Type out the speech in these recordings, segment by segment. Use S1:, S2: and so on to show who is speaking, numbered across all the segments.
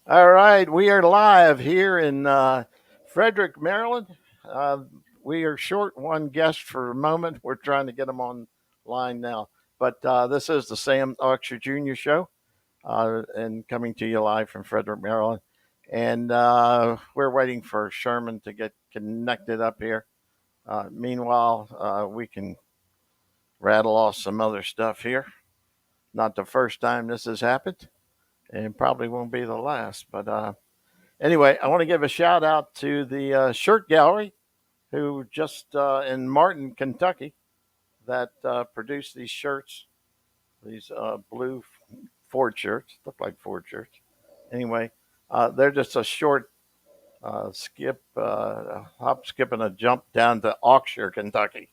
S1: All right, we are live here in Frederick, Maryland. Uh, we are short one guest for a moment. We're trying to get him online now. But this is the Sam Oxer Jr. Show, and coming to you live from Frederick, Maryland. And we're waiting for Sherman to get connected up here. Meanwhile, we can rattle off some other stuff here. Not the first time this has happened, and probably won't be the last. But anyway, I want to give a shout out to the shirt gallery who just in Martin, Kentucky, that produced these shirts, these blue Ford shirts, look like Ford shirts. Anyway, they're just a short hop, skip, and a jump down to Oxford, Kentucky.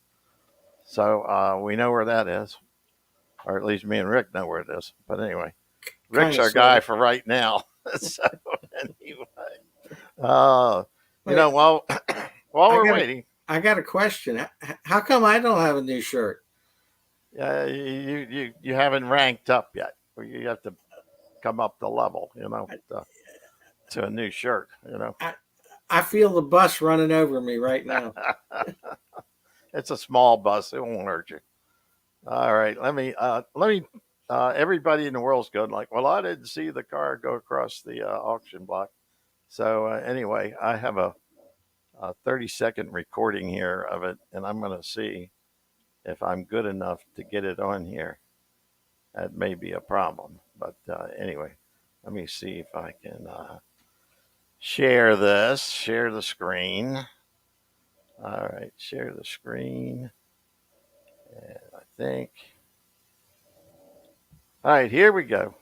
S1: So we know where that is, or at least me and Rick know where it is. But anyway,
S2: Kind
S1: Rick's
S2: of,
S1: our
S2: sort
S1: guy
S2: of.
S1: for right now. So anyway, uh,
S2: Wait,
S1: while while
S2: I
S1: we're
S2: got a,
S1: waiting,
S2: I got a question. How come I don't have a new shirt?
S1: you haven't ranked up yet. You have to come up the level, to a new shirt.
S2: I, I feel the bus running over me right now.
S1: It's a small bus; it won't hurt you. All right, let me. Everybody in the world's going like, well, I didn't see the car go across the auction block. So anyway, I have a 30-second recording here of it, and I'm going to see if I'm good enough to get it on here. That may be a problem, but anyway, let me see if I can share the screen. All right, share the screen. And I think, all right, here we go.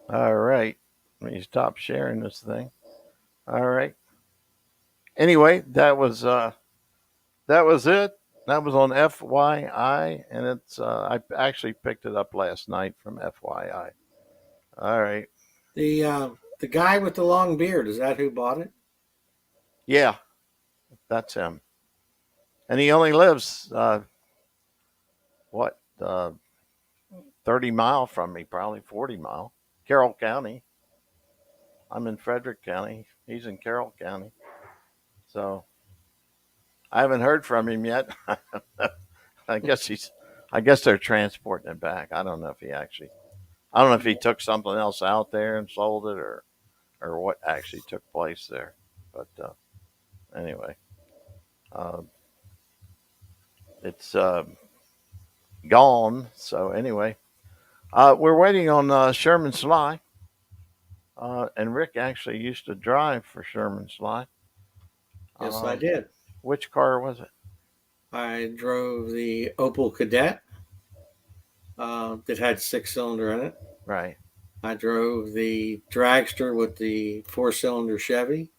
S1: All right, let me stop sharing this thing. All right. Anyway, that was it. That was on FYI, and it's I actually picked it up last night from FYI. All right.
S2: The guy with the long beard, is that who bought it?
S1: Yeah, that's him. And he only lives what 30 mile from me, probably 40 mile. Carroll County. I'm in Frederick County. He's in Carroll County. So I haven't heard from him yet. I guess he's. I guess they're transporting it back. I don't know if he actually. I don't know if he took something else out there and sold it, or what actually took place there. But anyway, uh, it's gone. So anyway, we're waiting on Sherman Sly. And Rick actually used to drive for Sherman Sly.
S2: Yes, I
S1: Uh,
S2: did.
S1: which car was it?
S2: I drove the Opel Kadett that had six-cylinder in it.
S1: Right,
S2: I drove the dragster with the four-cylinder Chevy.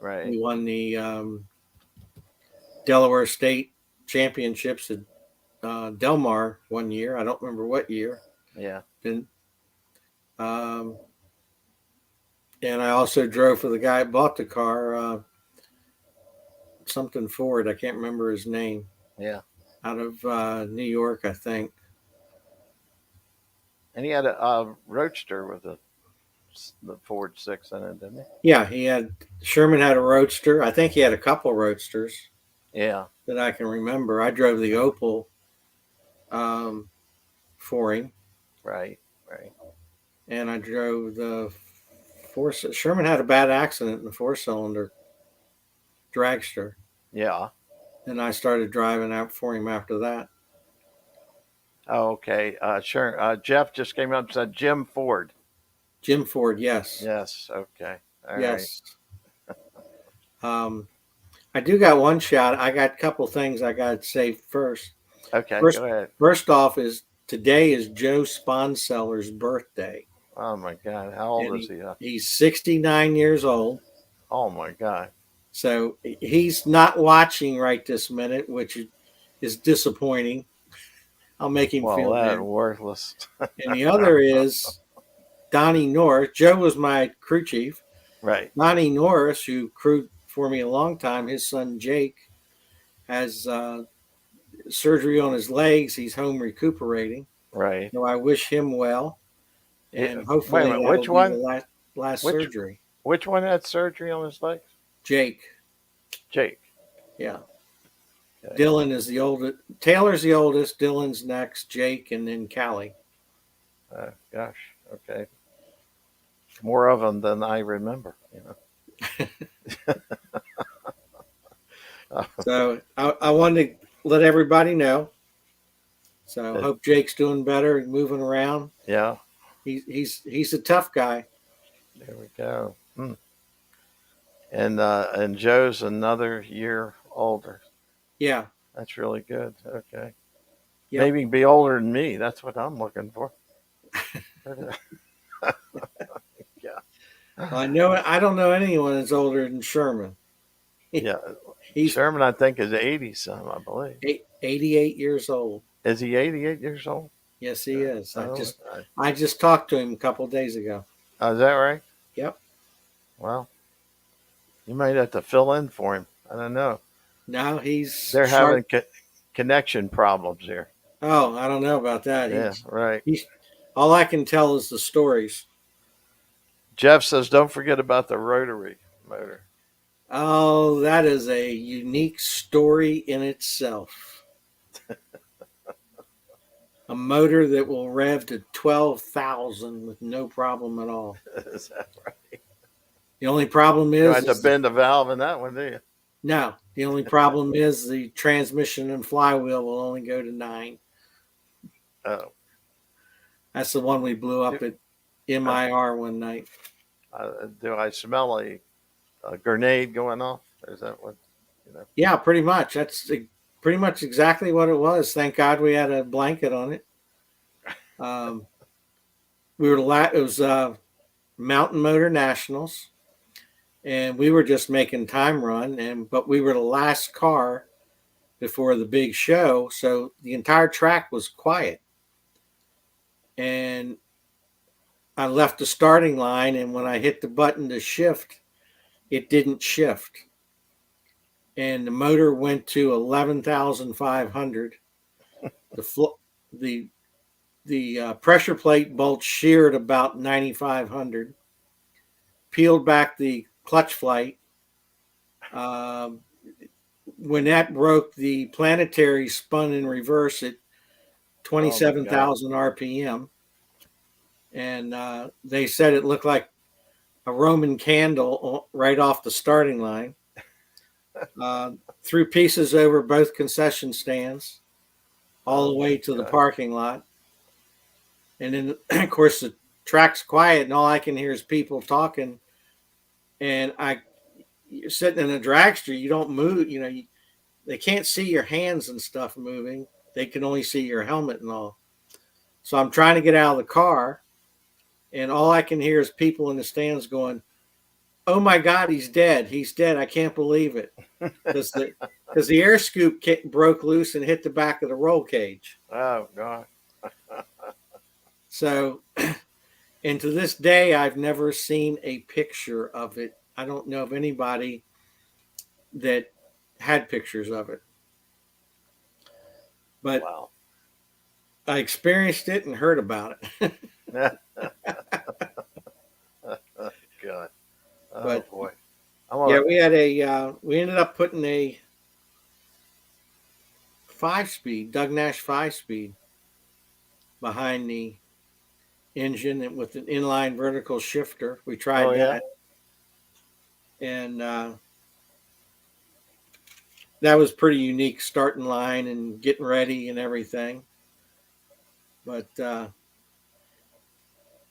S1: right.
S2: We won the Delaware State Championships at Delmar one year. I don't remember what year.
S1: Yeah.
S2: And um, and I also drove for the guy that bought the car, something Ford. I can't remember his name.
S1: Yeah.
S2: Out of New York, I think.
S1: And he had a Roadster with the Ford 6 in it, didn't
S2: Yeah, he had Sherman had a Roadster. I think he had a couple Roadsters
S1: he? Yeah.
S2: that I can remember. I drove the Opel um, for him,
S1: Right, right.
S2: and I drove the four. Sherman had a bad accident in the four-cylinder dragster,
S1: Yeah.
S2: and I started driving out for him after that.
S1: Oh, okay. Sure. Jeff just came up and said Jim Ford.
S2: Jim Ford, yes,
S1: Yes. Okay. All right.
S2: yes. Um, I do got one shot. I got a couple things I got to say first.
S1: Okay,
S2: First,
S1: go ahead.
S2: first off, is today is Joe Sponseller's birthday,
S1: Oh my God, how old
S2: and
S1: is he?
S2: he's 69 years old.
S1: Oh my God.
S2: So he's not watching right this minute, which is disappointing. I'll make him
S1: Well,
S2: feel
S1: that
S2: bad.
S1: worthless.
S2: And the other is Donnie Norris. Joe was my crew chief.
S1: Right,
S2: Donnie Norris, who crewed for me a long time, his son Jake has surgery on his legs. He's home recuperating.
S1: right.
S2: So I wish him well,
S1: It,
S2: and
S1: wait a
S2: hopefully
S1: minute.
S2: that'll
S1: Which
S2: be the
S1: one?
S2: last
S1: Which
S2: surgery.
S1: which one had surgery on his legs?
S2: Jake,
S1: Jake.
S2: yeah.
S1: Okay.
S2: Dylan is the oldest. Taylor's the oldest. Dylan's next. Jake, and then Callie.
S1: Gosh. Okay. More of them than I remember.
S2: So I wanted to let everybody know. So
S1: It,
S2: hope Jake's doing better and moving around.
S1: yeah.
S2: He's a tough guy.
S1: There we go. And Joe's another year older.
S2: Yeah.
S1: That's really good. Okay.
S2: Yep.
S1: Maybe be older than me. That's what I'm looking for.
S2: Well,
S1: Yeah.
S2: I don't know anyone that's older than Sherman.
S1: Yeah.
S2: He's
S1: Sherman, I think, is 80 some, I believe.
S2: 88 years old.
S1: Is he 88 years old?
S2: Yes, he is.
S1: Oh,
S2: I just talked to him a couple days ago.
S1: oh, is that right?
S2: Yep.
S1: Well, you might have to fill in for him. I don't know.
S2: Now he's
S1: They're
S2: sharp.
S1: having connection problems here.
S2: Oh, I don't know about that.
S1: Yeah, right.
S2: He's all I can tell is the stories.
S1: Jeff says, don't forget about the rotary motor.
S2: Oh, that is a unique story in itself. A motor that will rev to 12,000 with no problem at all.
S1: Is that right?
S2: The only problem
S1: You don't
S2: is,
S1: have to bend a valve in that one, do you?
S2: no. The only problem is the transmission and flywheel will only go to 9.
S1: Oh,
S2: That's the one we blew up
S1: do,
S2: at MIR one night.
S1: do I smell a grenade going off? Is that what, you know?
S2: Yeah, pretty much. That's pretty much exactly what it was. Thank God we had a blanket on it. Um, it was Mountain Motor Nationals, and we were just making time run, but we were the last car before the big show, so the entire track was quiet. And I left the starting line, and when I hit the button to shift, it didn't shift, and the motor went to 11,500. The the pressure plate bolt sheared about 9,500. Peeled back the clutch flight. Um, when that broke, the planetary spun in reverse at
S1: Oh my God.
S2: 27,000 RPM, and they said it looked like a Roman candle right off the starting line. Threw pieces over both concession stands, all
S1: Oh
S2: the
S1: my
S2: way to the
S1: God.
S2: parking lot. And then, of course, the track's quiet, and all I can hear is people talking. And you're sitting in a dragster, you don't move. They can't see your hands and stuff moving. They can only see your helmet and all. So I'm trying to get out of the car, and all I can hear is people in the stands going, "Oh my God, he's dead! He's dead! I can't believe it!" Because the air scoop broke loose and hit the back of the roll cage.
S1: Oh God.
S2: So, and to this day, I've never seen a picture of it. I don't know of anybody that had pictures of it, but
S1: Wow.
S2: I experienced it and heard about it.
S1: God. Oh
S2: But
S1: boy. I
S2: yeah,
S1: want
S2: we ended up putting a 5-speed, Doug Nash 5-speed behind the engine and with an inline vertical shifter. We
S1: Oh
S2: tried
S1: yeah.
S2: that, and that was pretty unique, starting line and getting ready and everything. But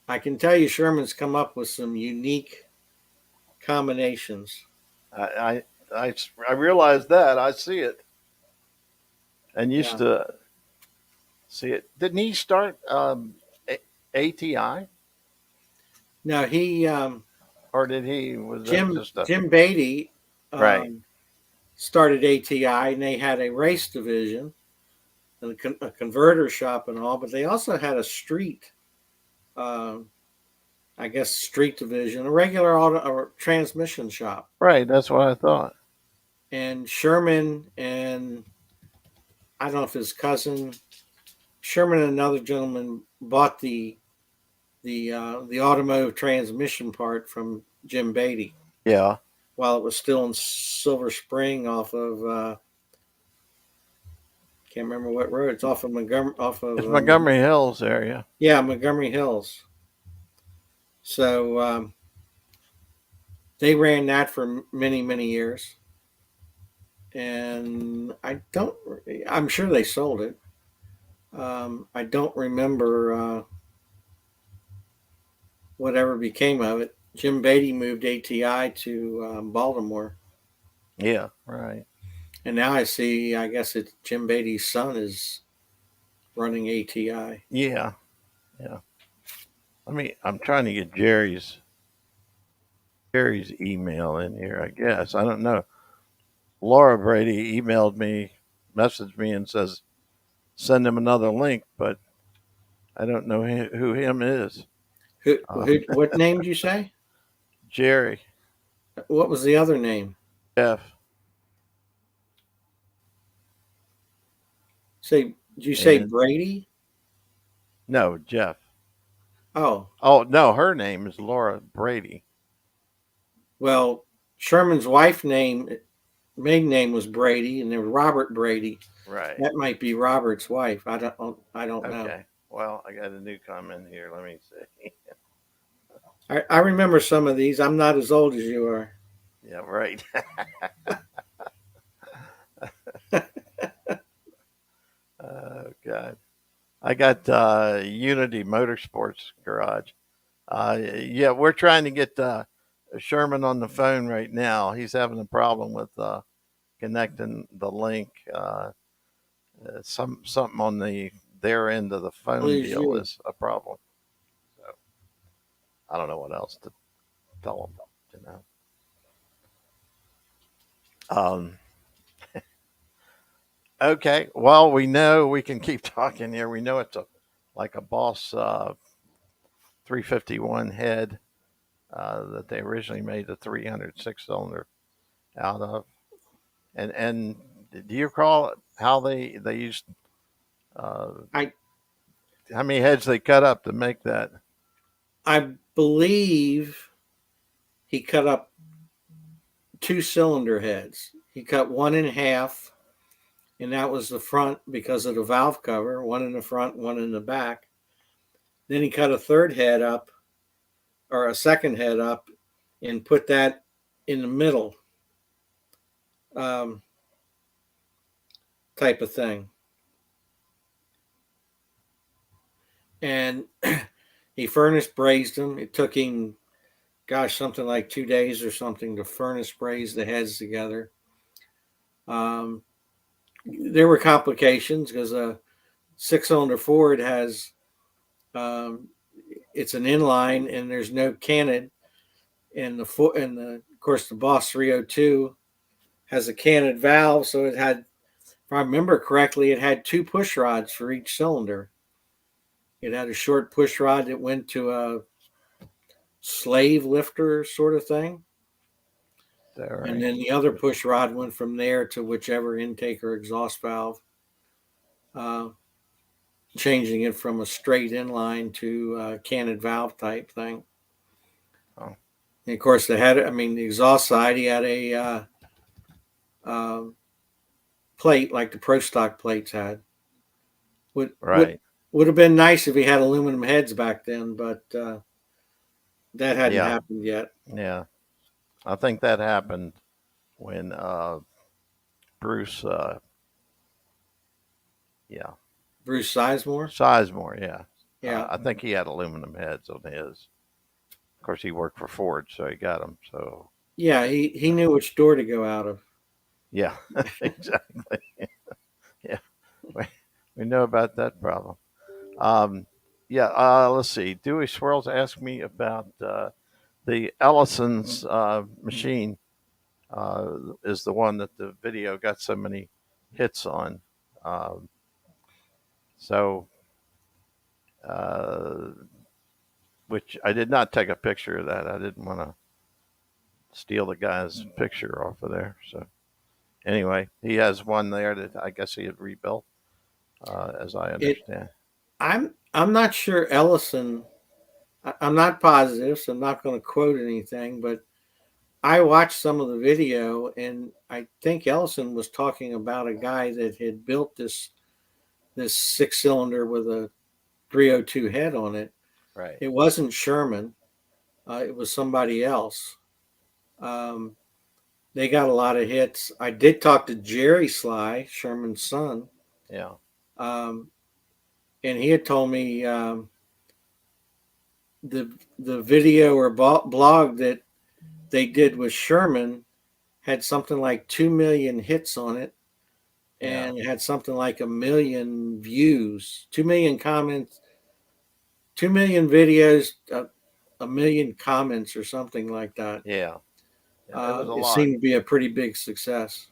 S2: I can tell you, Sherman's come up with some unique combinations.
S1: I I I realize that. I see it. And used
S2: Yeah.
S1: to See it? Didn't he start ATI,
S2: Now he
S1: or did he? Was that
S2: Jim
S1: just a
S2: Jim Beatty
S1: right?
S2: started ATI, and they had a race division and a converter shop and all, but they also had a street, uh, I guess, street division, a regular auto or transmission shop.
S1: Right. That's what I thought.
S2: And Sherman and I don't know if his cousin Sherman and another gentleman bought the automotive transmission part from Jim Beatty
S1: Yeah.
S2: while it was still in Silver Spring off of can't remember what road. It's off of Montgomery, off of
S1: It's Montgomery Hills area.
S2: yeah, Montgomery Hills. So they ran that for many years, and I don't. I'm sure they sold it. I don't remember whatever became of it. Jim Beatty moved ATI to Baltimore,
S1: Yeah. Right.
S2: and now I see. I guess it's Jim Beatty's son is running ATI.
S1: Yeah. Yeah. Let me. I'm trying to get Jerry's email in here. I guess I don't know. Laura Brady emailed me, messaged me, and says send him another link, but I don't know who him is. Uh,
S2: What name did you say?
S1: Jerry
S2: What was the other name?
S1: Jeff
S2: Say, did you say
S1: and
S2: Brady?
S1: no Jeff.
S2: Oh,
S1: Oh no, her name is Laura Brady.
S2: well, Sherman's wife name, maiden name was Brady, and there was Robert Brady.
S1: Right.
S2: That might be Robert's wife. I don't know.
S1: Okay. Well, I got a new comment here. Let me see.
S2: I remember some of these. I'm not as old as you are.
S1: Yeah. Right. Oh God. I got Unity Motorsports Garage. Yeah, we're trying to get Sherman on the phone right now. He's having a problem with connecting the link. Something on their end of the phone
S2: Lose
S1: deal
S2: you.
S1: is a problem. So I don't know what else to tell them. You know. Okay. Well, we know we can keep talking here. We know it's a like a Boss 351 head that they originally made the 306 cylinder out of. And do you recall how they used uh,
S2: I
S1: how many heads they cut up to make that?
S2: I believe he cut up two cylinder heads. He cut one in half, and that was the front because of the valve cover. One in the front, one in the back. Then he cut a third head up or a second head up and put that in the middle, um, type of thing. And he furnace brazed them. It took him, gosh, something like 2 days or something to furnace braze the heads together. Um, there were complications because a six-cylinder Ford has um, it's an inline and there's no cannon, and of course the Boss 302 has a canted valve, so it had, if I remember correctly, it had two push rods for each cylinder. It had a short push rod that went to a slave lifter sort of thing,
S1: Is that
S2: and
S1: right?
S2: then the other push rod went from there to whichever intake or exhaust valve, uh, changing it from a straight inline to a canted valve type thing.
S1: Oh,
S2: And of course, the exhaust side, he had a uh, plate like the Pro Stock plates had. Would would
S1: right.
S2: would have been nice if he had aluminum heads back then, but that hadn't
S1: Yeah.
S2: happened yet.
S1: Yeah. I think that happened when Bruce. Yeah.
S2: Bruce Sizemore,
S1: Sizemore. Yeah.
S2: yeah,
S1: I think he had aluminum heads on his. Of course, he worked for Ford, so he got them. So
S2: yeah, he knew which door to go out of.
S1: yeah, exactly. Yeah, we, we know about that problem. Um, yeah, let's see. Dewey Swirls asked me about the Ellison's machine is the one that the video got so many hits on. Um, so, uh, which I did not take a picture of that. I didn't want to steal the guy's picture off of there. So anyway, he has one there that I guess he had rebuilt, as I
S2: It.
S1: understand.
S2: I'm not sure Ellison. I'm not positive, so I'm not going to quote anything, but I watched some of the video, and I think Ellison was talking about a guy that had built this six cylinder with a 302 head on it.
S1: Right.
S2: It wasn't Sherman. It was somebody else. Um, they got a lot of hits. I did talk to Jerry Sly, Sherman's son,
S1: Yeah.
S2: um, and he had told me the video or blog that they did with Sherman had something like 2 million hits on it,
S1: Yeah.
S2: and it had something like 1 million views, 2 million comments, 2 million videos, 1 million comments, or something like that.
S1: Yeah. Yeah. It was a
S2: It
S1: lot.
S2: seemed to be a pretty big success.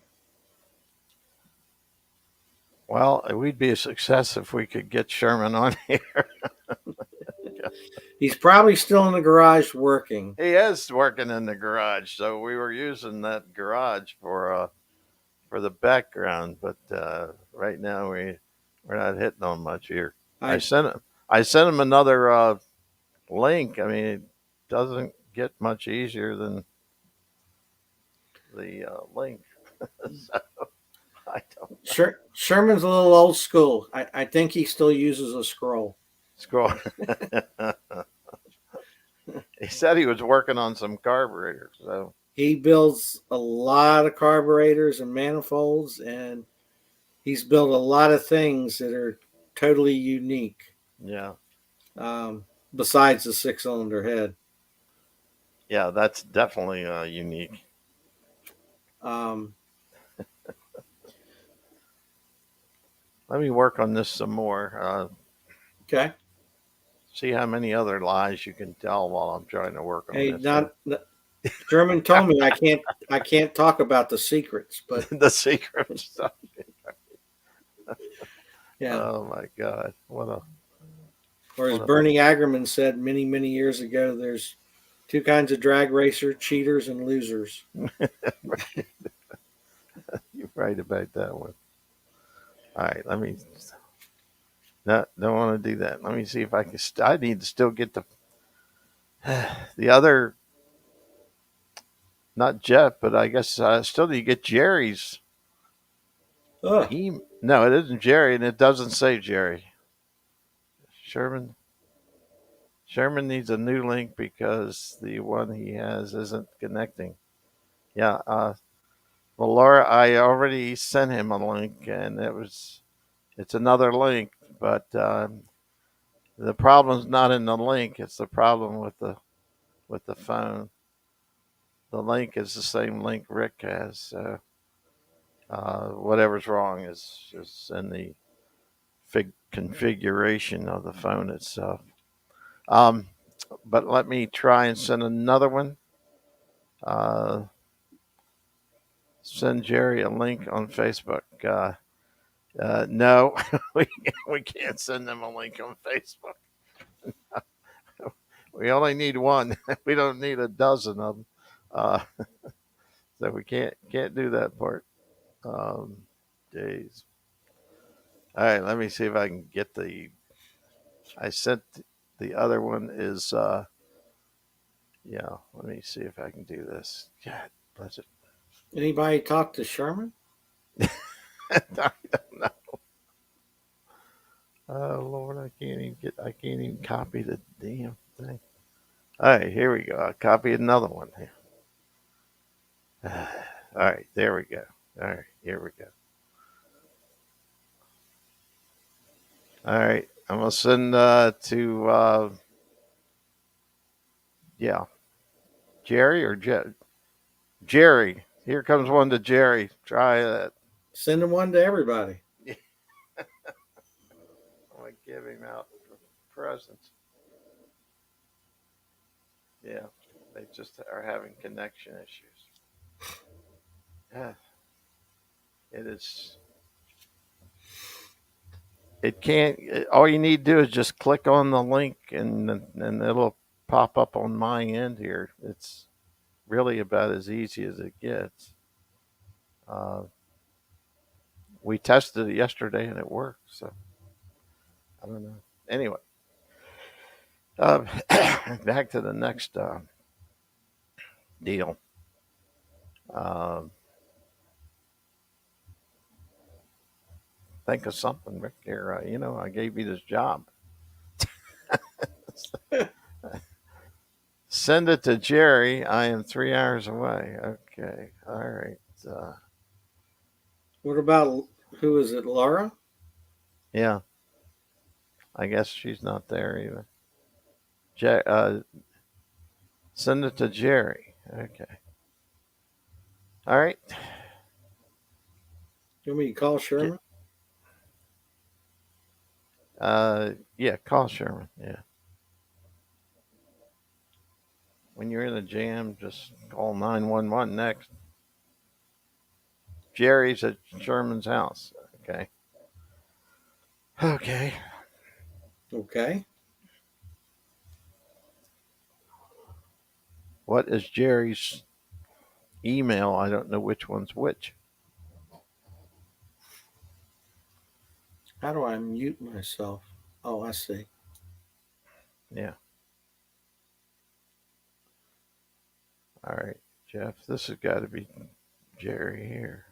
S1: Well, we'd be a success if we could get Sherman on here.
S2: He's probably still in the garage working.
S1: He is working in the garage, so we were using that garage for the background. But right now we're not hitting on much here. I
S2: I
S1: sent him. I sent him another link. I mean, it doesn't get much easier than the link. So I don't
S2: Sherman's a little old school. I think he still uses a scroll.
S1: scroll. He said he was working on some carburetors. So
S2: He builds a lot of carburetors and manifolds, and he's built a lot of things that are totally unique.
S1: yeah,
S2: Besides the six cylinder head.
S1: yeah, that's definitely unique.
S2: Um,
S1: Let me work on this some more.
S2: okay.
S1: See how many other lies you can tell while I'm trying to work on
S2: Hey,
S1: this here.
S2: Sherman told me I can't talk about the secrets, but
S1: The secret stuff.
S2: yeah.
S1: Oh my God!
S2: Or as
S1: What a
S2: Bernie Agerman said many, many years ago, there's two kinds of drag racer: cheaters and losers.
S1: you're right about that one. All right, let me. No, don't want to do that. Let me see if I can. I need to still get the other, not Jeff, but I guess I still need to get Jerry's.
S2: Oh,
S1: No, it isn't Jerry, and it doesn't say Jerry. Sherman. Sherman needs a new link because the one he has isn't connecting. Yeah. Well, Laura, I already sent him a link, and it's another link, but the problem's not in the link. It's the problem with the phone. The link is the same link Rick has. So whatever's wrong is in the configuration of the phone itself. Um, but let me try and send another one. Uh, Send Jerry a link on Facebook. No, we can't send them a link on Facebook. We only need one. We don't need a dozen of them. Uh, so we can't do that part. Um, Days. All right, let me see if I can get the. I sent the other one is. Yeah, let me see if I can do this. God bless it.
S2: anybody talk to Sherman?
S1: I don't know. Oh Lord, I can't even copy the damn thing. All right, here we go. I'll copy another one here. All right, there we go. All right, here we go. All right, I'm gonna send to yeah, Jerry or Jerry. Here comes one to Jerry. Try that.
S2: Send him one to everybody.
S1: came out for presents. Yeah, they just are having connection issues. Yeah, it is. It can't. All you need to do is just click on the link, and it'll pop up on my end here. It's really about as easy as it gets. Uh, we tested it yesterday and it worked. So I don't know. Anyway, uh, back to the next deal. Uh, think of something, Rick. Here, I gave you this job. Send it to Jerry. I am 3 hours away. Okay. All right. Uh,
S2: What about who is it, Laura?
S1: yeah. I guess she's not there either. Send it to Jerry. Okay. All right.
S2: You want me to call
S1: Get,
S2: Sherman?
S1: yeah. Call Sherman. Yeah. When you're in a jam, just call 911 next. Jerry's at Sherman's house. Okay. Okay.
S2: Okay.
S1: What is Jerry's email? I don't know which one's which.
S2: How do I mute myself? Oh, I see.
S1: Yeah. All right, Jeff. This has got to be Jerry here.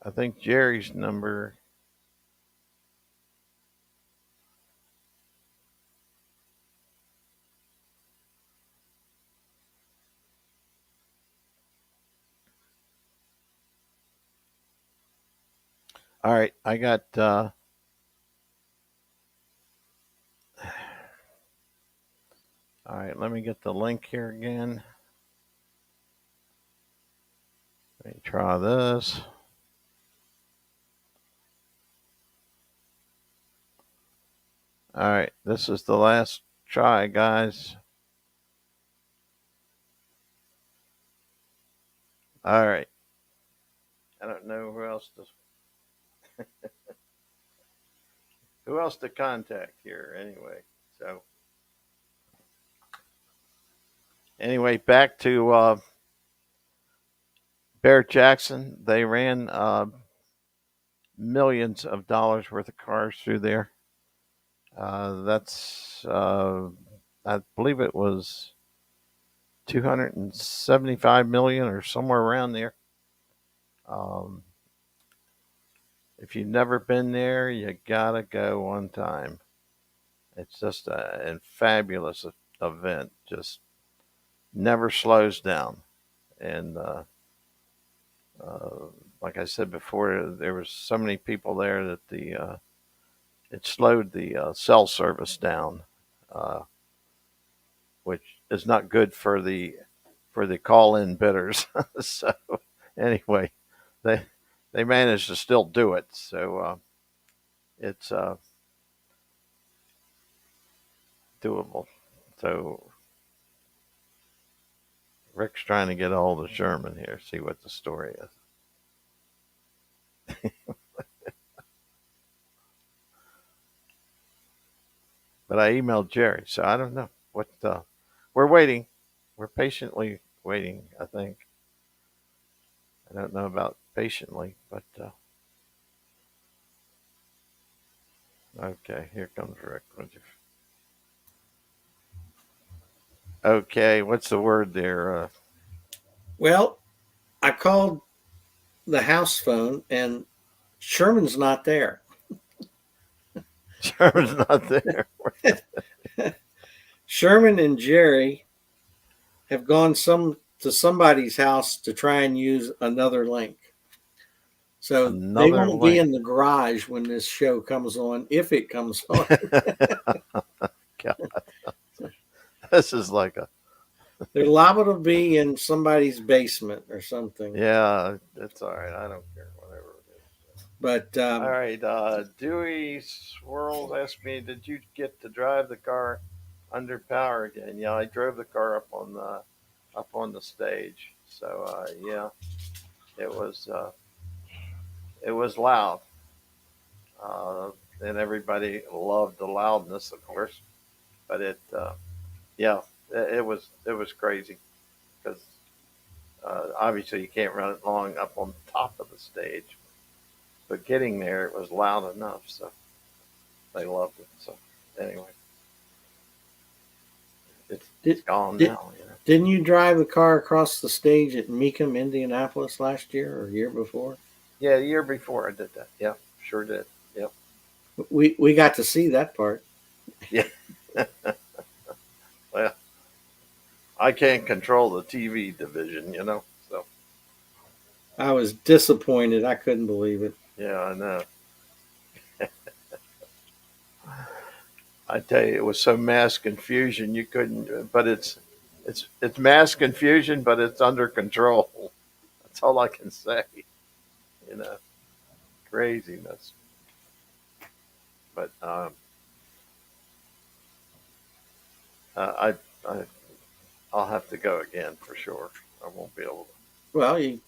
S1: I think Jerry's number. All right. I got. All right. Let me get the link here again. Let me try this. All right. This is the last try, guys. All right. I don't know who else to contact here anyway. So anyway, back to Bear Jackson. They ran millions of dollars worth of cars through there. That's I believe it was 275 million or somewhere around there. Um, if you've never been there, you gotta go one time. It's just a fabulous event. Just never slows down. And uh, like I said before, there was so many people there that the it slowed the cell service down, uh, which is not good for the call-in bidders. So anyway, they they managed to still do it. So it's doable. So Rick's trying to get a hold of Sherman here, see what the story is. But I emailed Jerry, so I don't know what. We're waiting. We're patiently waiting. I think. I don't know about patiently, but okay. Here comes Rick. Okay, what's the word there?
S2: Well, I called the house phone and Sherman's not there.
S1: Sherman's not there.
S2: Sherman and Jerry have gone to somebody's house to try and use another link. So they
S1: Another
S2: won't be
S1: link.
S2: in the garage when this show comes on, if it comes on.
S1: God, this is like a
S2: They're liable to be in somebody's basement or something.
S1: Yeah, it's all right. I don't care. Whatever it is.
S2: But
S1: All right. Dewey Swirls asked me, "Did you get to drive the car under power again?" Yeah, I drove the car up on the stage. So yeah, it was uh, it was loud, uh, and everybody loved the loudness, of course. But yeah, it was crazy because obviously you can't run it long up on top of the stage, but getting there it was loud enough, so they loved it. So anyway, it's
S2: did,
S1: gone
S2: did
S1: now. You know.
S2: didn't you drive the car across the stage at Mecum, Indianapolis last year or year before?
S1: Yeah, the year before I did that. Yeah, sure did. Yep.
S2: We got to see that part.
S1: Yeah. Well, I can't control the TV division, you know. So
S2: I was disappointed. I couldn't believe it.
S1: yeah, I know. I tell you, it was so mass confusion you couldn't. But it's mass confusion, but it's under control. That's all I can say. You know, craziness. But I I'll have to go again for sure. I won't be able
S2: Well, you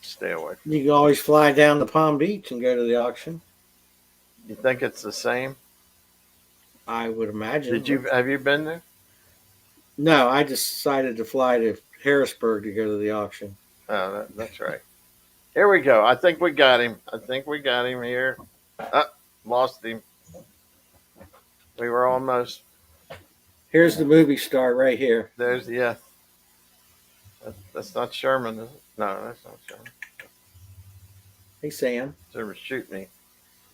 S1: to stay away from
S2: you can always fly down to Palm Beach and go to the auction.
S1: it. You think it's the same?
S2: I would imagine.
S1: Did
S2: But
S1: you have you been there?
S2: no, I decided to fly to Harrisburg to go to the auction.
S1: Oh, that's right. Here we go. I think we got him. I think we got him here. Lost him. We were almost
S2: Here's the movie star right here.
S1: there's yeah. That's not Sherman. Is it? No, that's not Sherman.
S2: Hey, Sam.
S1: Sherman shoot me.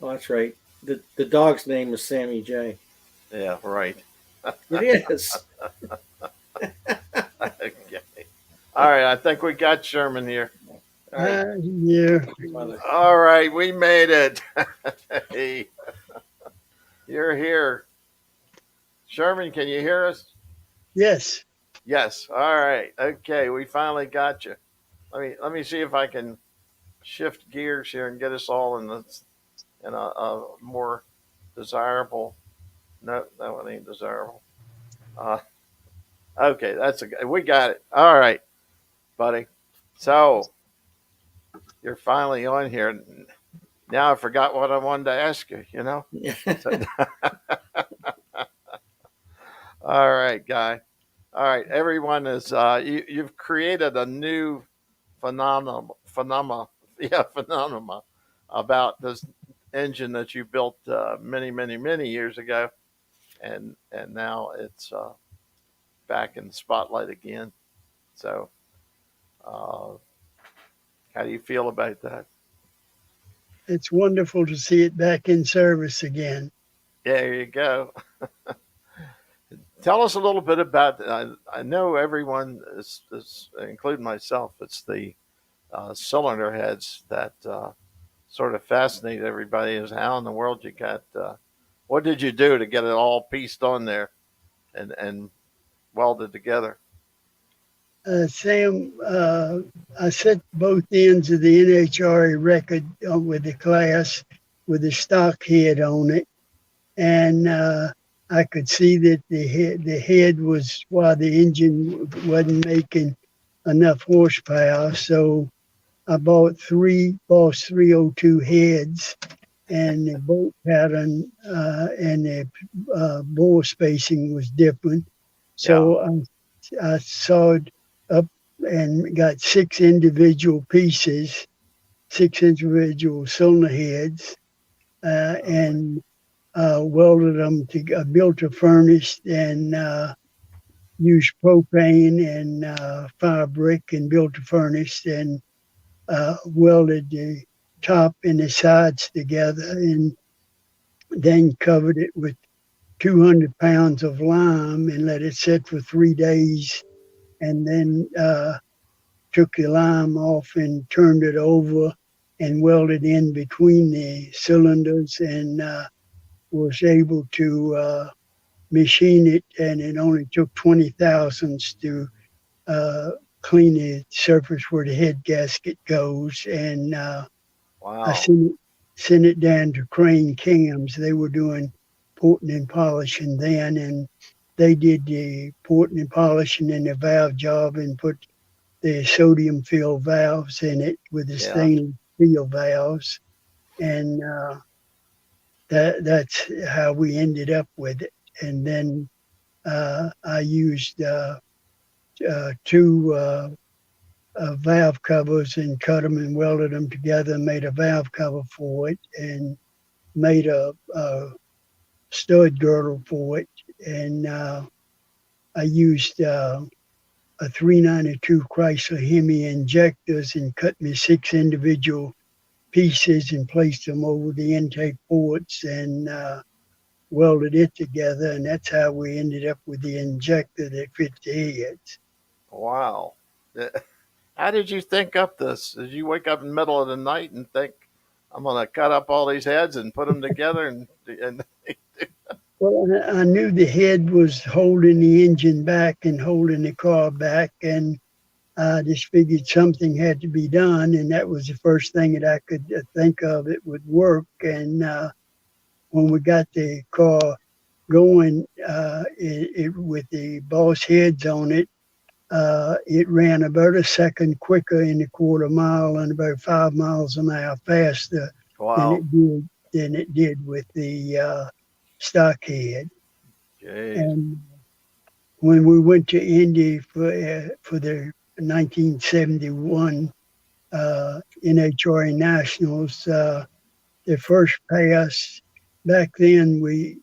S2: Oh, that's right. The dog's name is Sammy J.
S1: Yeah, right.
S2: It is.
S1: Okay. All right. I think we got Sherman here.
S2: All right.
S3: Yeah,
S2: Mother.
S1: All right, we made it. Hey, you're here. Sherman, can you hear us?
S3: yes.
S1: Yes. All right. Okay, we finally got you. Let me see if I can shift gears here and get us all in a more desirable. No, that one ain't desirable. Uh, okay, we got it. All right, buddy. So you're finally on here. Now I forgot what I wanted to ask you. You know. So, all right, guy. All right, everyone is you've created a new phenomena about this engine that you built many years ago, and now it's back in the spotlight again. So, uh, how do you feel about that?
S3: It's wonderful to see it back in service again.
S1: There you go. Tell us a little bit about. I know everyone is, including myself. It's the cylinder heads that sort of fascinate everybody. Is how in the world you got? What did you do to get it all pieced on there and welded together?
S3: Sam, I set both ends of the NHRA record with the class with the stock head on it, and I could see that the head was why the engine wasn't making enough horsepower. So I bought three Boss 302 heads, and the bolt pattern and the bore spacing was different.
S1: Yeah.
S3: So I sawed up and got six individual cylinder heads, and welded them to. I built a furnace and used propane and fire brick and built a furnace and welded the top and the sides together and then covered it with 200 pounds of lime and let it sit for 3 days, and then took the lime off and turned it over and welded in between the cylinders, and was able to machine it. And it only took 20 thousandths to uh, clean the surface where the head gasket goes, and I
S1: Wow.
S3: sent it down to Crane Cams. They were doing porting and polishing then, and they did the porting and polishing and the valve job and put the sodium filled valves in it with the
S1: Yeah.
S3: stainless steel valves, and that's how we ended up with it. And then I used two valve covers and cut them and welded them together and made a valve cover for it and made a stud girdle for it. And I used a 392 Chrysler Hemi injectors and cut me 6 individual pieces and placed them over the intake ports and welded it together. And that's how we ended up with the injector that fits the heads.
S1: Wow. How did you think up this? Did you wake up in the middle of the night and think, I'm going to cut up all these heads and put them together? And
S3: Well, I knew the head was holding the engine back and holding the car back, and I just figured something had to be done, and that was the first thing that I could think of it would work. And when we got the car going, with the boss heads on it ran about a second quicker in the quarter mile and about 5 miles an hour faster than
S1: wow.
S3: it did with the stock head.
S1: Jeez.
S3: And when we went to Indy for the 1971 NHRA Nationals, the first pass back then we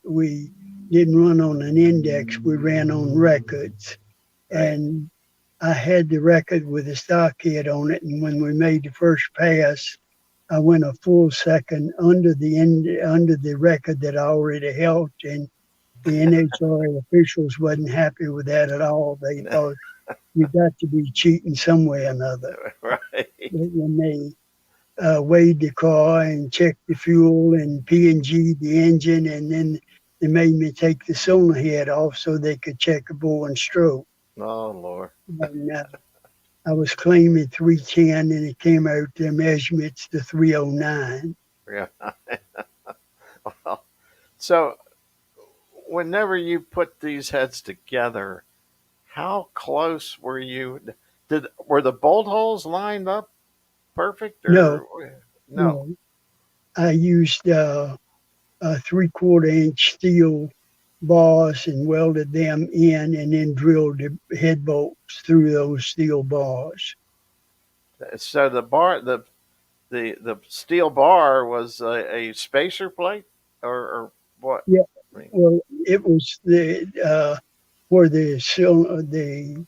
S3: didn't run on an index, we ran on records,
S1: Right.
S3: and I had the record with the stock head on it, and when we made the first pass, I went a full second under the record that I already held, and the NHRA officials wasn't happy with that at all. They thought you got to be cheating some way or another.
S1: Right.
S3: When they weighed the car and checked the fuel and P&G the engine, and then they made me take the cylinder head off so they could check the bore and stroke.
S1: Oh, Lord.
S3: And I was claiming 310, and it came out the measurements to 309.
S1: Yeah. Well, so, whenever you put these heads together, how close were you? Were the bolt holes lined up perfect
S3: No,
S1: or no?
S3: no, I used a 3/4 inch steel bars and welded them in and then drilled the head bolts through those steel bars.
S1: So the steel bar was a spacer plate or what?
S3: Yeah,
S1: I mean,
S3: well, it was the where the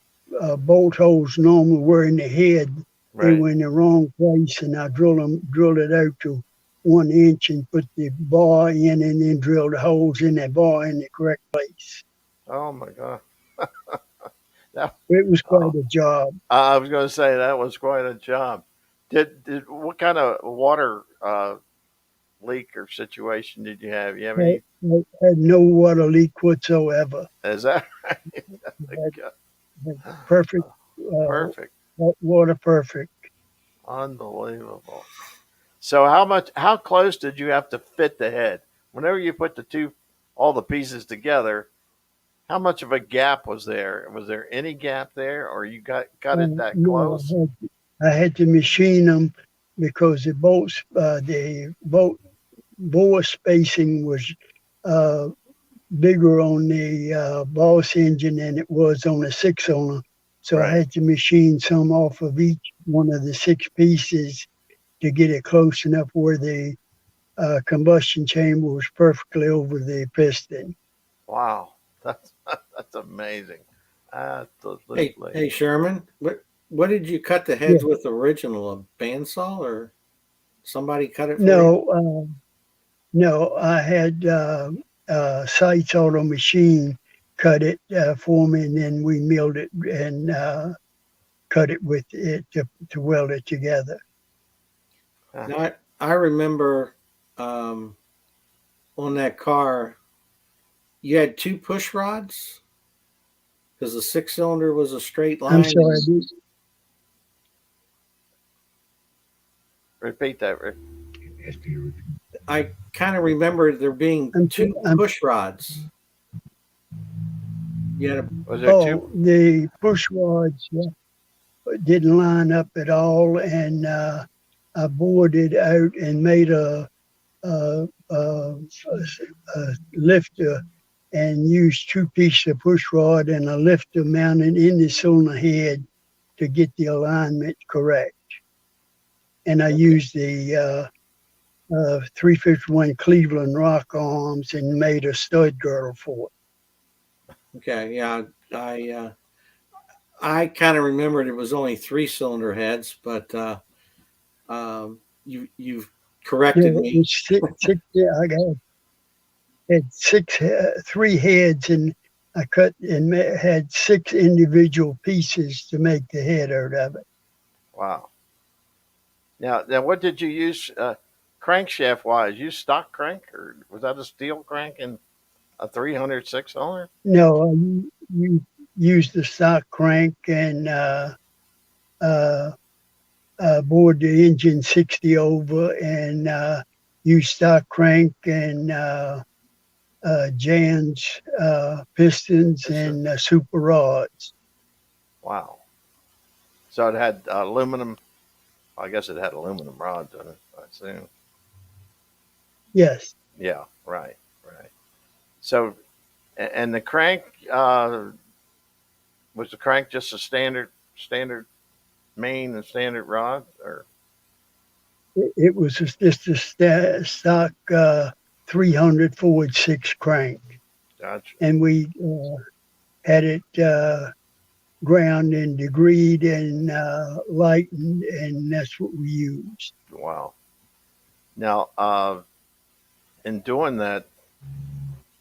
S3: bolt holes normally were in the head. They
S1: right.
S3: were in the wrong place, and I drilled it out to 1 inch and put the bar in, and then drilled the holes in that bar in the correct place.
S1: Oh my God. That,
S3: It was quite
S1: oh,
S3: a job.
S1: I was going to say that was quite a job. Did what kind of water leak or situation did you have? You have
S3: I
S1: any?
S3: had no water leak whatsoever.
S1: Is that right?
S3: Had, had perfect
S1: Perfect.
S3: water, perfect.
S1: Unbelievable. So how close did you have to fit the head? Whenever you put all the pieces together, how much of a gap was there? Was there any gap there, or you got it that
S3: No,
S1: close?
S3: I had to machine them because the bolt bore spacing was uh, bigger on the Boss engine than it was on the 6 owner. So I
S1: Right.
S3: had to machine some off of each one of the 6 pieces to get it close enough where the combustion chamber was perfectly over the piston.
S1: Wow. That's that's amazing.
S2: Hey,
S1: Absolutely.
S2: hey, Sherman, what did you cut the
S3: Yeah.
S2: heads with original? A bandsaw or somebody cut it for you?
S3: No, no, I had Sites Auto Machine cut it for me, and then we milled it and cut it with it to weld it together.
S1: Huh.
S2: Now I remember um, on that car you had two push rods. because the 6-cylinder was a straight
S3: I'm
S2: line.
S3: sorry.
S1: Repeat that, Rick.
S2: I kind of remember there being
S3: I'm,
S2: two
S3: I'm,
S2: push rods. You had a
S1: Was there two?
S3: oh, the push rods didn't line up at all, and I bored it out and made a, a, a lifter and used two pieces of push rod and a lifter mounted in the cylinder head to get the alignment correct. And I
S2: okay.
S3: used the 351 Cleveland rock arms and made a stud girdle for it.
S2: Okay, yeah, I kind of remembered it was only 3-cylinder heads, but you've corrected
S3: No, it
S2: me.
S3: was yeah, I had three heads, and I cut and had six individual pieces to make the head out of it.
S1: Wow. Now, what did you use crankshaft wise? You stock crank, or was that a steel crank and a 300 6-cylinder?
S3: No, you use the stock crank and uh, bored the engine 60 over and use stock crank and Jan's pistons
S1: It's a,
S3: and super rods.
S1: wow. So it had aluminum. I guess it had aluminum rods in it. I assume.
S3: Yes,
S1: Yeah. Right. Right. So, and the crank was the crank just a standard main and standard rod, or
S3: it was just a stock 300 forward six crank.
S1: gotcha.
S3: And we had it ground and degreed and lightened, and that's what we used.
S1: Wow. Now, in doing that,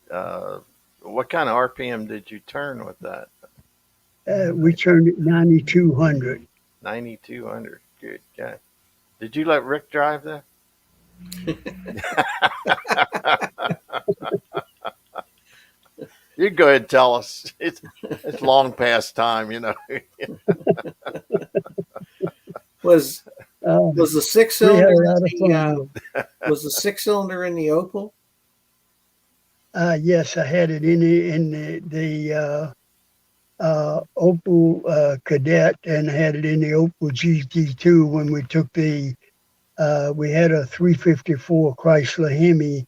S1: uh, what kind of RPM did you turn with that?
S3: We turned it 9,200.
S1: 9,200. Good guy. Did you let Rick drive that? You go ahead and tell us. It's long past time, you know.
S2: Was
S3: Uh,
S2: was the six
S3: we had
S2: cylinder
S3: a lot of
S2: in
S3: fun
S2: the
S3: with it.
S2: was the 6-cylinder in the Opal?
S3: Yes, I had it in the Opel Cadet, and I had it in the Opel GT2 when we took we had a 354 Chrysler Hemi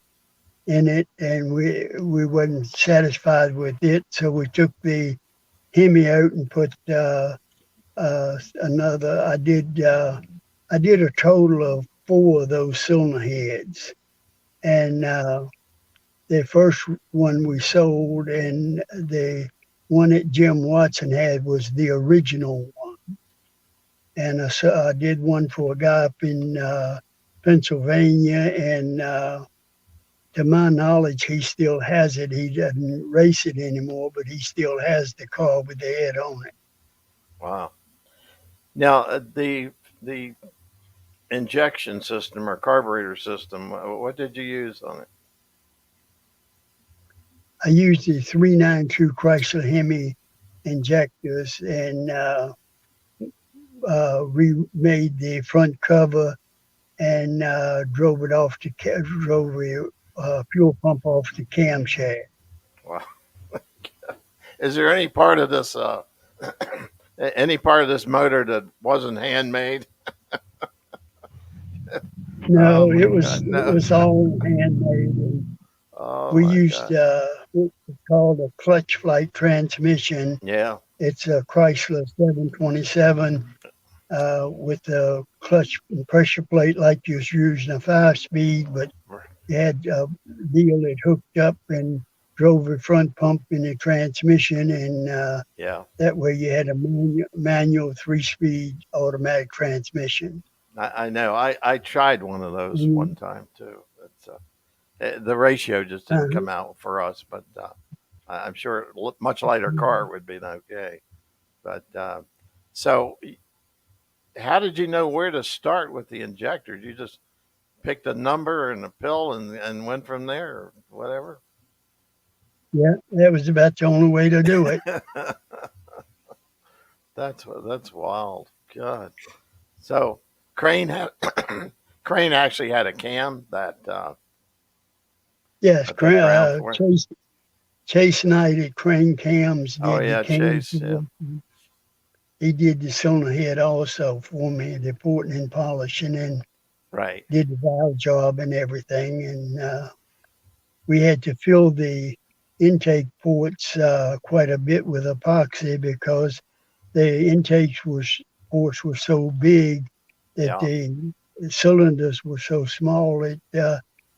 S3: in it, and we wasn't satisfied with it, so we took the Hemi out and put another. I did a total of four of those cylinder heads, and the first one we sold, and the one that Jim Watson had was the original one. And I did one for a guy up in Pennsylvania, and to my knowledge, he still has it. He doesn't race it anymore, but he still has the car with the head on it.
S1: Wow. Now, the injection system or carburetor system, what did you use on it?
S3: I used the 392 Chrysler Hemi injectors and remade the front cover and drove it off drove the fuel pump off the camshaft.
S1: Wow. Is there any part of this any part of this motor that wasn't handmade? Oh
S3: No,
S1: my
S3: it
S1: God, no.
S3: was all handmade. And
S1: Oh
S3: we
S1: my
S3: used
S1: God.
S3: what's called a clutch flight transmission.
S1: Yeah.
S3: It's a Chrysler 727 with a clutch and pressure plate like you're using a 5 speed, but you had a deal that hooked up and drove the front pump in the transmission, and
S1: Yeah.
S3: that way you had a manual 3 speed automatic transmission.
S1: I know. I tried one of those
S3: Mm-hmm.
S1: one time too. It's, the ratio just didn't
S3: Uh-huh.
S1: come out for us, but I'm sure much lighter car would be okay. But so, how did you know where to start with the injector? You just picked a number and a pill and went from there, or whatever.
S3: Yeah, that was about the only way to do it.
S1: That's wild. God. So Crane had Crane actually had a cam
S3: Yes,
S1: that they ground for.
S3: Chase Knight at Crane Cams
S1: Oh
S3: did the
S1: yeah,
S3: cam.
S1: Chase. Yeah.
S3: He did the cylinder head also for me, the porting and polishing, and
S1: Right.
S3: did the valve job and everything. And we had to fill the intake ports quite a bit with epoxy because the ports were so big that
S1: Yeah.
S3: the cylinders were so small it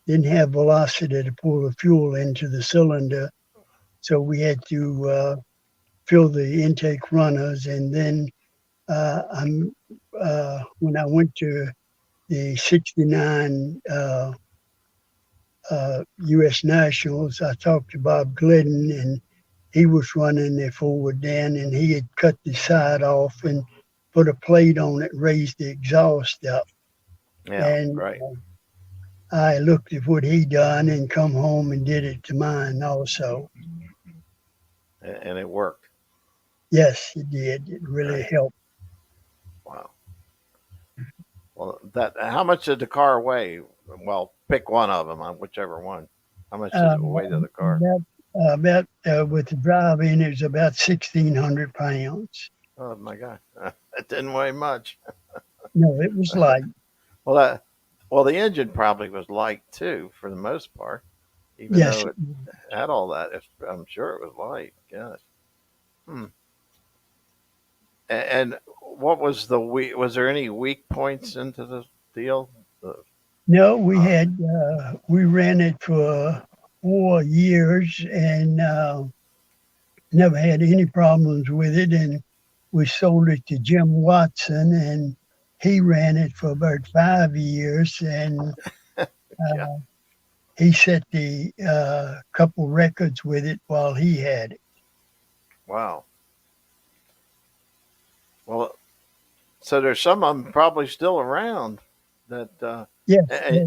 S3: didn't have velocity to pull the fuel into the cylinder. So we had to fill the intake runners, and then when I went to the '69 U.S. Nationals, I talked to Bob Glidden, and he was running the forward then, and he had cut the side off and put a plate on it, raised the exhaust up.
S1: Yeah.
S3: And
S1: Right.
S3: I looked at what he done and come home and did it to mine also.
S1: And it worked.
S3: Yes, it did. It really
S1: Right.
S3: helped.
S1: Wow. Well, that how much did the car weigh? Well, pick one of them, whichever one. How much did
S3: Uh,
S1: it weigh to the car?
S3: about with the drive in, it was about 1,600 pounds.
S1: Oh my God, it didn't weigh much.
S3: No, it was light.
S1: Well, well, the engine probably was light too, for the most part, even
S3: Yes,
S1: though it had all that. I'm sure it was light. Gosh. Hmm. And what was the weak? Was there any weak points into the deal? The,
S3: no,
S1: uh,
S3: we ran it for 4 years and never had any problems with it. And we sold it to Jim Watson, and he ran it for about 5 years, and
S1: yeah.
S3: uh, he set the couple records with it while he had it.
S1: Wow. Well, so there's some of them probably still around. That.
S3: Yes,
S1: Eh,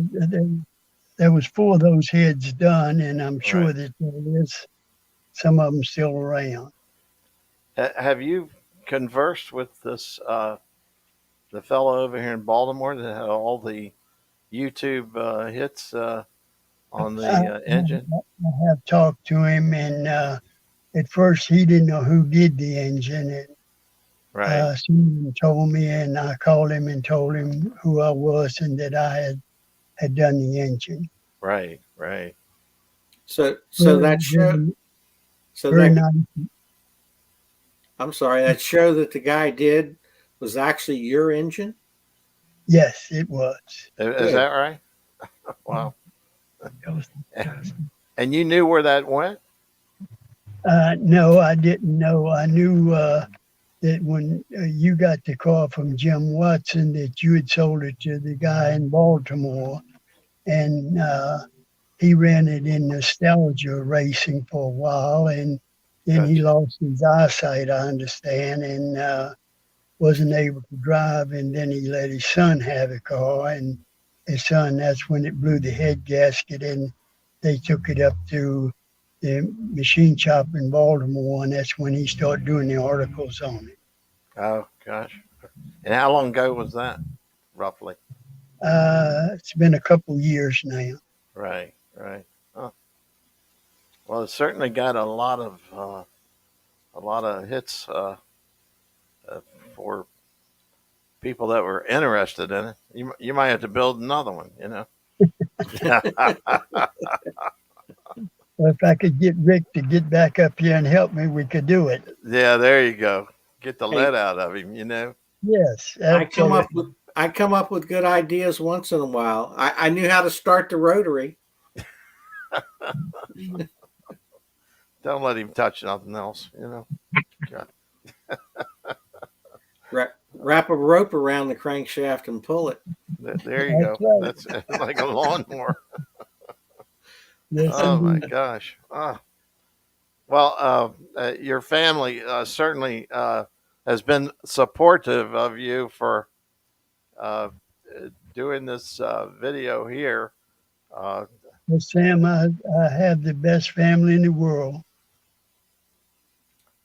S3: there was four of those heads done, and I'm sure
S1: right.
S3: that there is some of them still around.
S1: Have you conversed with this the fellow over here in Baltimore that had all the YouTube hits on
S3: I,
S1: the engine?
S3: I have talked to him, and at first he didn't know who did the engine, and
S1: Right,
S3: someone told me, and I called him and told him who I was and that I had done the engine.
S1: right, right.
S2: So
S3: Very,
S2: that show,
S3: very,
S2: so
S3: very
S2: that
S3: nice.
S2: I'm sorry, that show that the guy did was actually your engine.
S3: Yes, it was.
S1: Is that
S2: Good.
S1: right? Wow.
S3: It was-
S1: And you knew where that went?
S3: no, I didn't know. I knew that when you got the car from Jim Watson, that you had sold it to the guy in Baltimore, and he ran it in nostalgia racing for a while, and then he
S1: Gotcha.
S3: lost his eyesight, I understand, and wasn't able to drive, and then he let his son have the car, and his son, that's when it blew the head gasket, and they took it up to the machine shop in Baltimore, and that's when he started doing the articles on it.
S1: Oh gosh. And how long ago was that, roughly?
S3: It's been a couple years now.
S1: Right, right. Huh. Well, it certainly got a lot of hits for people that were interested in it. You might have to build another one. You know.
S3: Well, if I could get Rick to get back up here and help me, we could do it.
S1: Yeah, there you go. Get the lead
S2: Hey,
S1: out of him. You know.
S3: Yes,
S2: I come up
S3: absolutely.
S2: with I come up with good ideas once in a while. I knew how to start the rotary.
S1: Don't let him touch nothing else. You know. God.
S2: Wrap a rope around the crankshaft and pull it.
S1: There you
S3: That's
S1: go.
S3: right.
S1: That's like a lawnmower.
S3: Yes,
S1: Oh my
S3: indeed.
S1: gosh. Oh. Well, your family certainly has been supportive of you for uh, doing this video here. Uh,
S3: Well, Sam, I have the best family in the world.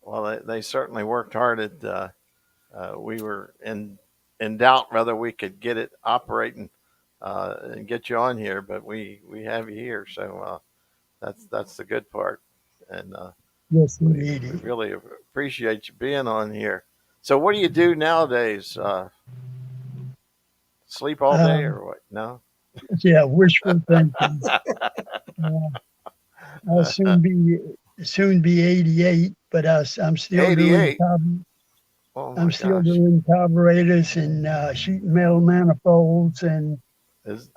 S1: well, they certainly worked hard at we were in doubt whether we could get it operating and get you on here, but we have you here, so that's the good part, and
S3: Yes,
S1: we
S3: indeed.
S1: really appreciate you being on here. So, what do you do nowadays? Sleep all day
S3: Um,
S1: or what? No.
S3: yeah, wishful thinking. Uh, I'll soon be 88, but I'm still doing
S1: 88. Oh
S3: I'm
S1: my
S3: still
S1: gosh.
S3: doing carburetors and sheet metal manifolds and
S1: Is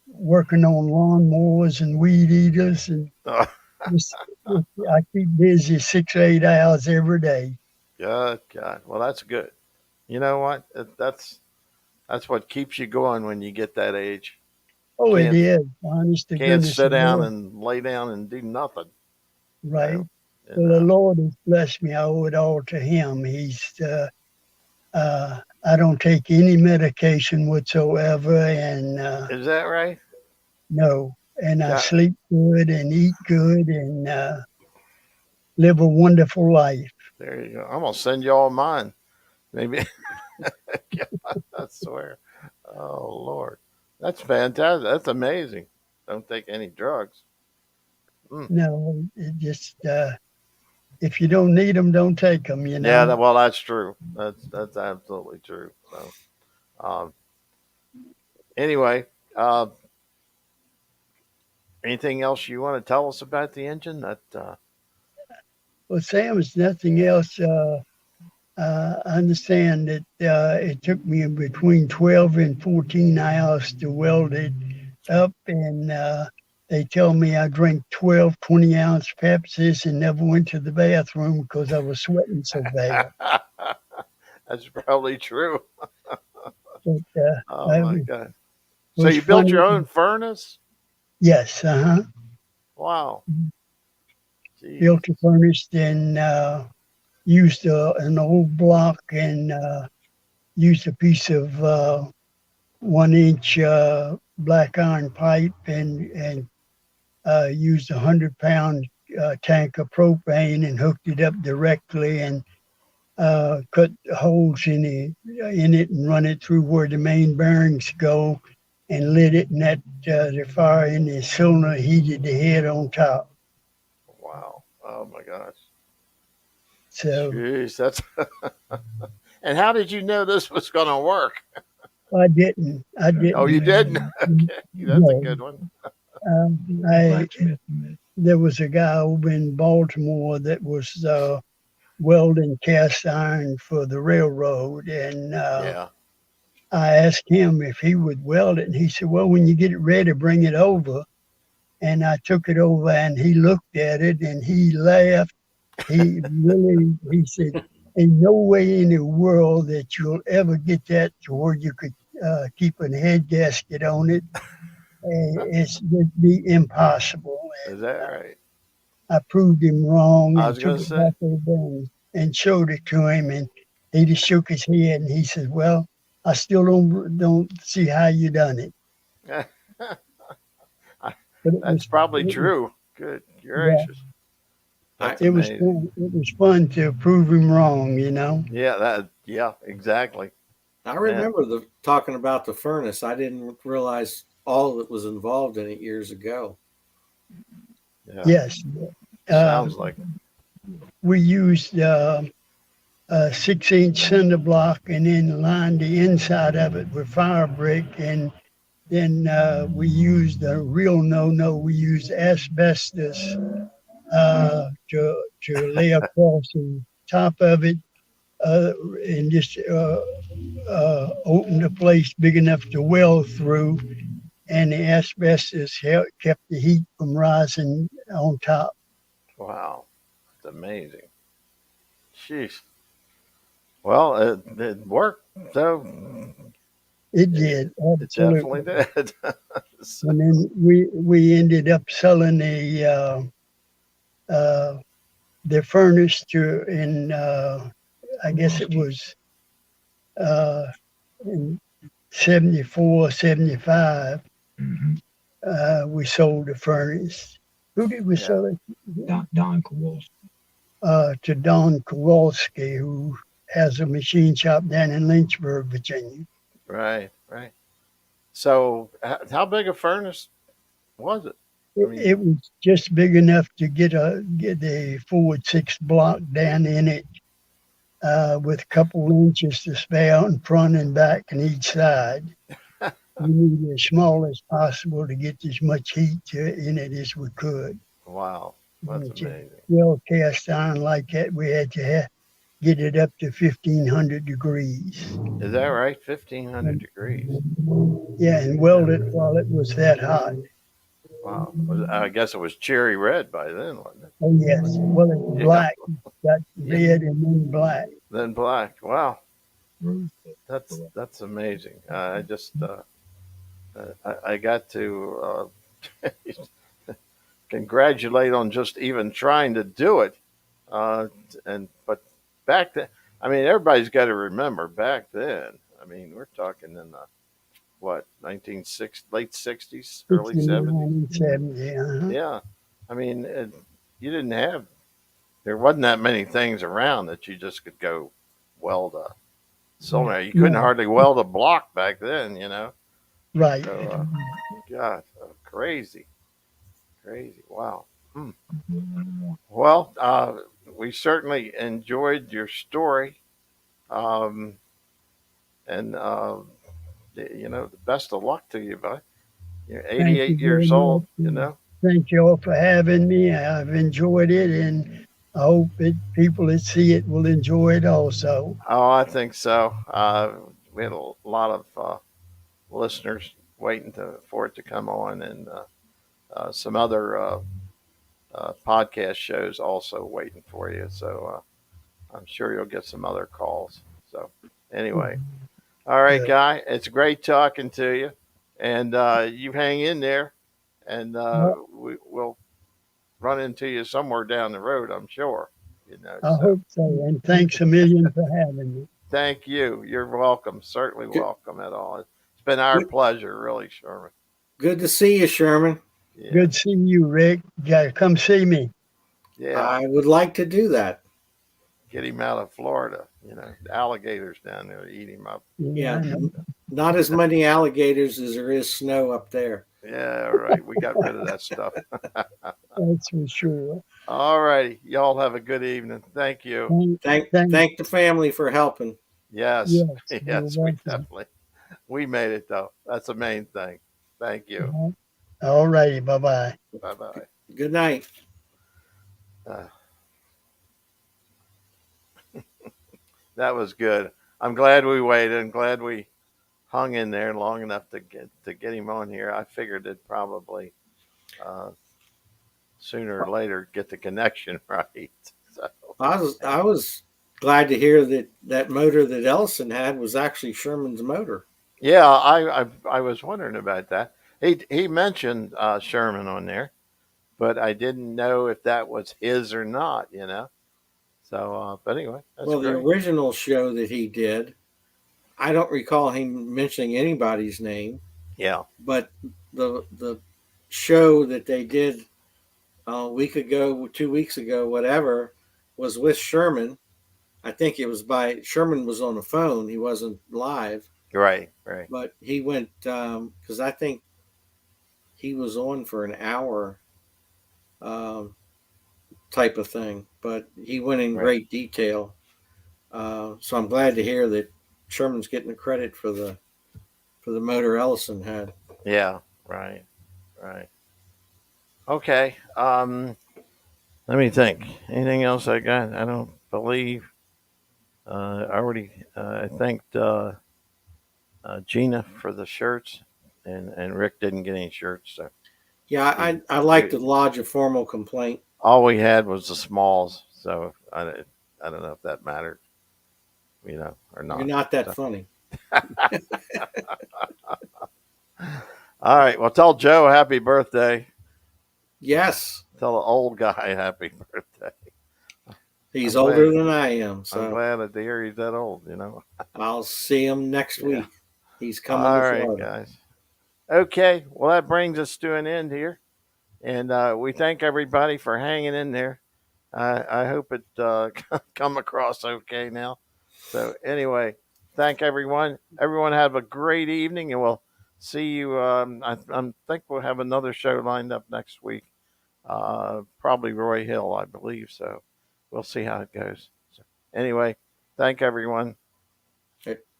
S3: working on lawnmowers and weed eaters and
S1: oh,
S3: just, I keep busy 6 or 8 hours every day.
S1: God, God. Well, that's good. You know what? That's what keeps you going when you get that age.
S3: Oh, it
S1: Can't
S3: is. Honest to
S1: can't
S3: goodness,
S1: sit
S3: the
S1: down
S3: Lord,
S1: and lay down and do nothing.
S3: right?
S1: No, you
S3: Well, the
S1: know.
S3: Lord has blessed me. I owe it all to Him. I don't take any medication whatsoever, and
S1: Is that right?
S3: no, and I
S1: God,
S3: sleep good and eat good and live a wonderful life.
S1: there you go. I'm gonna send you all mine. Maybe. I swear. Oh Lord, that's fantastic. That's amazing. Don't take any drugs. Mm.
S3: No, it just if you don't need them, don't take them. You
S1: Yeah,
S3: know.
S1: well, that's true. That's absolutely true. So, um, anyway, uh, anything else you want to tell us about the engine? That
S3: Well, Sam, it's nothing else. I understand that it took me between 12 and 14 hours to weld it up, and they tell me I drank 12 20-ounce Pepsis and never went to the bathroom because I was sweating so bad.
S1: that's probably true.
S3: But
S1: Oh my
S3: it
S1: God! So
S3: was
S1: you built your
S3: funny.
S1: own furnace?
S3: Yes,
S1: Wow! Jeez!
S3: built a furnace and used an old block and used a piece of 1 inch black iron pipe and used 100-pound tank of propane and hooked it up directly and cut holes in it and run it through where the main bearings go and lit it and that the fire in the cylinder heated the head on top.
S1: Wow! Oh my gosh!
S3: So
S1: Jeez! That's and how did you know this was going to work?
S3: I
S1: Oh, you
S3: didn't,
S1: didn't? Okay, that's a
S3: no.
S1: good one.
S3: I There was a guy over in Baltimore that was welding cast iron for the railroad, and
S1: Yeah.
S3: I asked him if he would weld it, and he said, "Well, when you get it ready, bring it over." And I took it over, and he looked at it, and he laughed. He said, "In no way in the world that you'll ever get that to where you could keep a head gasket on it. It'd be impossible."
S1: Is that right?
S3: I proved him wrong
S1: I
S3: and
S1: was
S3: took
S1: going to
S3: it
S1: say.
S3: back over and showed it to him, and he just shook his head and he said, "Well, I still don't see how you done it." But
S1: That's probably true. Good
S3: yeah,
S1: gracious.
S2: I
S1: That's amazing.
S3: It was fun to prove him wrong, you know.
S1: Yeah, exactly.
S2: I
S1: Man.
S2: remember the talking about the furnace. I didn't realize all that was involved in it years ago.
S1: Yeah.
S3: Yes, uh,
S1: Sounds like
S3: we used a 6-inch cinder block and then lined the inside of it with fire brick and then we used a real no-no. We used asbestos to lay across the top of it and just opened a place big enough to weld through. And the asbestos kept the heat from rising on top.
S1: wow. It's amazing. Jeez. Well, it worked. So
S3: It
S1: it,
S3: did,
S1: it definitely
S3: absolutely.
S1: did. So,
S3: And then we ended up selling uh, the furnace to in I guess it was uh, in 74, 75. We sold the furnace. Who did we
S1: yeah.
S3: sell it? Don Kowalski. To Don Kowalski, who has a machine shop down in Lynchburg, Virginia.
S1: Right, right. So, how big a furnace was it? I mean,
S3: It was just big enough to get a forward six block down in it, with a couple inches to spare out in front and back and each side. We needed as small as possible to get as much heat in it as we could.
S1: wow, that's
S3: Which is
S1: amazing.
S3: well cast iron like that, we had to get it up to 1500 degrees.
S1: Is that right? 1,500
S3: And,
S1: degrees.
S3: yeah, and weld it while it was that hot.
S1: Wow. I guess it was cherry red by then, wasn't
S3: Oh yes, well it's
S1: it? Yeah.
S3: black. It's got
S1: Yeah.
S3: red and then black.
S1: Then black. Wow. That's amazing. I just I got to congratulate on just even trying to do it. And but back then, I mean, everybody's got to remember back then. I mean, we're talking in the what 1960 late 60s, early 70s.
S3: 69 and 70. Uh-huh.
S1: Yeah, I mean, you didn't have there wasn't that many things around that you just could go weld a cylinder. You couldn't
S3: No,
S1: hardly weld a block back then, you know.
S3: right.
S1: So, God, crazy, crazy. Wow. Hmm. Well, we certainly enjoyed your story, um, and the best of luck to you, bud. You're
S3: Thank
S1: 88
S3: you very
S1: years
S3: much.
S1: old. You know.
S3: Thank you all for having me. I've enjoyed it, and I hope that people that see it will enjoy it also.
S1: Oh, I think so. We had a lot of listeners waiting for it to come on, and some other podcast shows also waiting for you. So I'm sure you'll get some other calls. So anyway, all right,
S3: Good.
S1: guy, it's great talking to you, and you hang in there, and
S3: Well,
S1: we'll run into you somewhere down the road. I'm sure. You know.
S3: I
S1: So
S3: hope so, and thanks a million for having me.
S1: thank you. You're welcome. Certainly
S2: Good,
S1: welcome at all. It's been our
S2: good,
S1: pleasure, really, Sherman.
S2: good to see you, Sherman.
S1: Yeah.
S3: Good seeing you, Rick. You gotta come see me.
S1: Yeah.
S2: I would like to do that.
S1: Get him out of Florida. The alligators down there eat him up.
S3: Yeah,
S2: Yeah,
S3: I know.
S2: not as many alligators as there is snow up there.
S1: Yeah, all right. We got rid of that stuff.
S3: That's for sure.
S1: All righty. Y'all have a good evening. Thank you.
S3: Thank, thank,
S2: Thank the family for helping.
S1: Yes.
S3: yes, you're
S1: Yes, we
S3: welcome.
S1: definitely we made it though. That's the main thing. Thank you.
S3: All righty, bye bye.
S1: Bye bye.
S2: Good night.
S1: Uh, that was good. I'm glad we waited. I'm glad we hung in there long enough to get him on here. I figured it'd probably uh, sooner or later get the connection right. So
S2: I was glad to hear that that motor that Ellison had was actually Sherman's motor.
S1: yeah, I was wondering about that. He mentioned Sherman on there, but I didn't know if that was his or not. So, but anyway, that's
S2: Well, the
S1: great.
S2: original show that he did, I don't recall him mentioning anybody's name,
S1: Yeah,
S2: but the show that they did a week ago, 2 weeks ago, whatever, was with Sherman. I think it was by Sherman was on the phone. He wasn't live,
S1: right, right,
S2: but he went because I think he was on for an hour um, type of thing. But he went in
S1: right.
S2: great detail. So I'm glad to hear that Sherman's getting the credit for the motor Ellison had.
S1: Yeah, right, right. Okay. Let me think. Anything else I got? I don't believe. I already. I thanked Gina for the shirts, and Rick didn't get any shirts. So
S2: Yeah,
S1: he,
S2: I like
S1: he
S2: to lodge a formal complaint.
S1: all we had was the smalls. So I don't know if that mattered, or
S2: You're
S1: not.
S2: not that
S1: So
S2: funny.
S1: all right. Well, tell Joe happy birthday.
S2: Yes,
S1: Tell the old guy happy birthday.
S2: he's
S1: I'm glad.
S2: older than I am,
S1: I'm
S2: so
S1: glad to hear he's that old.
S2: I'll see him next
S1: Yeah.
S2: week. He's coming
S1: All
S2: to
S1: right,
S2: Florida.
S1: guys. Okay. Well, that brings us to an end here. And we thank everybody for hanging in there. I hope it come across okay now. So anyway, thank everyone. Everyone have a great evening, and we'll see you. I think we'll have another show lined up next week. Probably Roy Hill, I believe. So we'll see how it goes. So anyway, thank everyone.